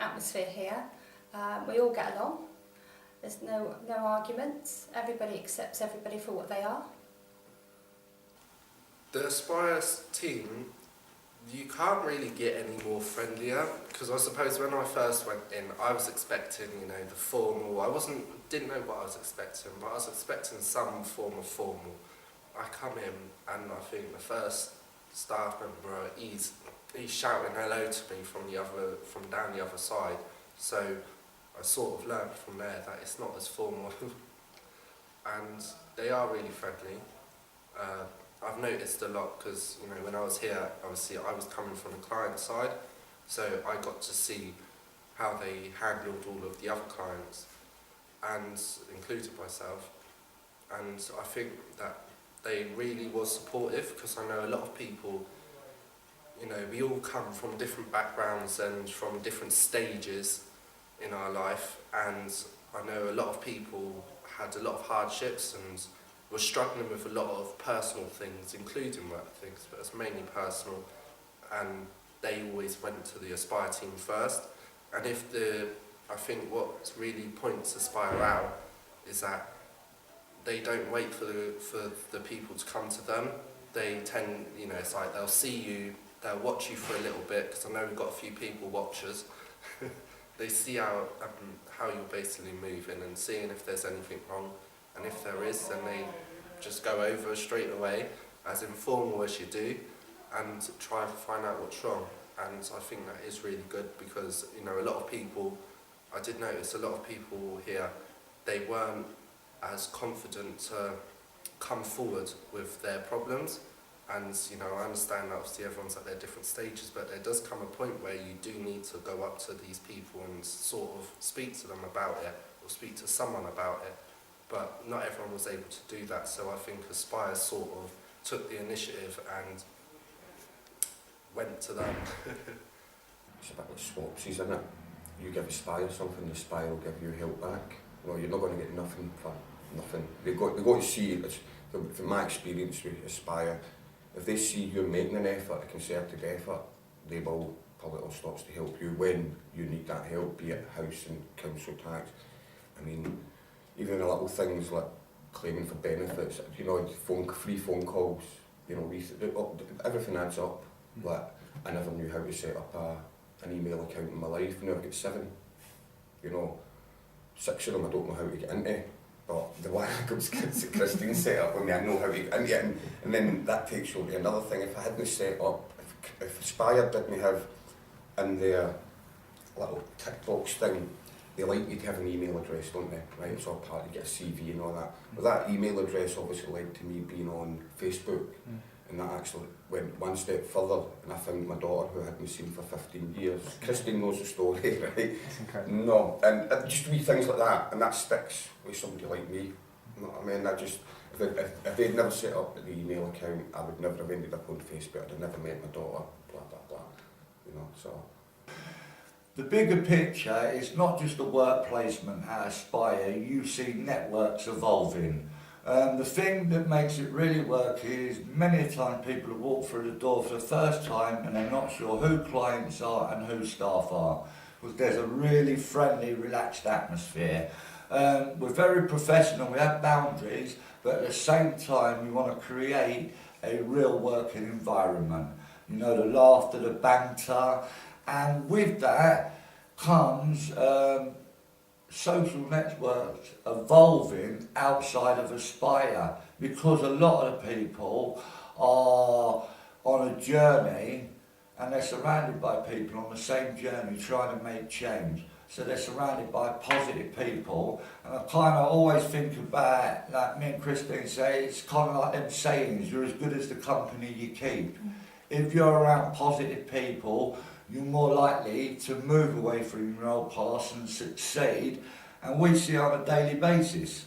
atmosphere here. We all get along. There's no arguments. Everybody accepts everybody for what they are. The Aspire team, you can't really get any more friendlier, because I suppose when I first went in, I was expecting, you know, the formal. Didn't know what I was expecting, but I was expecting some form of formal. I come in and I think the first staff member, he's shouting hello to me from down the other side. So I sort of learned from there that it's not as formal, and they are really friendly. I've noticed a lot because, you know, when I was here, obviously I was coming from the client side, so I got to see how they handled all of the other clients, and included myself. And I think that they really was supportive, because I know a lot of people, you know, we all come from different backgrounds and from different stages in our life, and I know a lot of people had a lot of hardships and were struggling with a lot of personal things, including work things, but it's mainly personal, and they always went to the Aspire team first. And I think what really points Aspire out is that they don't wait for the people to come to them. They tend, you know, it's like they'll see you, they'll watch you for a little bit, because I know we've got a few people watchers. They see how you're basically moving and seeing if there's anything wrong. And if there is, then they just go over straight away, as informal as you do, and try to find out what's wrong. And I think that is really good, because, you know, a lot of people, I did notice a lot of people here, they weren't as confident to come forward with their problems. And, you know, I understand that obviously everyone's at their different stages, but there does come a point where you do need to go up to these people and sort of speak to them about it, or speak to someone about it. But not everyone was able to do that, so I think Aspire sort of took the initiative and went to them. It's a bit like swapsies, isn't it? You give Aspire something, Aspire will give you help back. Well, you're not going to get nothing for nothing. They've got to see it. From my experience with Aspire, if they see you're making an effort, a concerted effort, they will pull little stops to help you when you need that help, be it house and council tax. I mean, even the little things like claiming for benefits, you know, free phone calls, you know, everything adds up. Like, I never knew how to set up an email account in my life. Now I've got 7, you know, 6 of them I don't know how to get into. But the one Christine set up with me, I know how to get into it, and then that takes you to another thing. If I hadn't set up, if Aspire didn't have in their little tick box thing, they like you to have an email address, don't they? Right, it's all part, you get a CV and all that. But that email address obviously led to me being on Facebook, and that actually went one step further, and I found my daughter, who I hadn't seen for 15 years. Christine knows the story, right? That's incredible. No, and just wee things like that, and that sticks with somebody like me. You know what I mean? If they'd never set up the email account, I would never have ended up on Facebook. I'd have never met my daughter, blah, blah, blah. You know, so. The bigger picture is not just a work placement at Aspire, you see networks evolving. The thing that makes it really work is many times people have walked through the door for the first time and they're not sure who clients are and who staff are, because there's a really friendly, relaxed atmosphere. We're very professional, we have boundaries, but at the same time we want to create a real working environment. You know, the laughter, the banter, and with that comes social networks evolving outside of Aspire, because a lot of the people are on a journey and they're surrounded by people on the same journey trying to make change. So they're surrounded by positive people, and I kind of always think about, like me and Christine say, it's kind of like them sayings, you're as good as the company you keep. If you're around positive people, you're more likely to move away from your old past and succeed, and we see on a daily basis.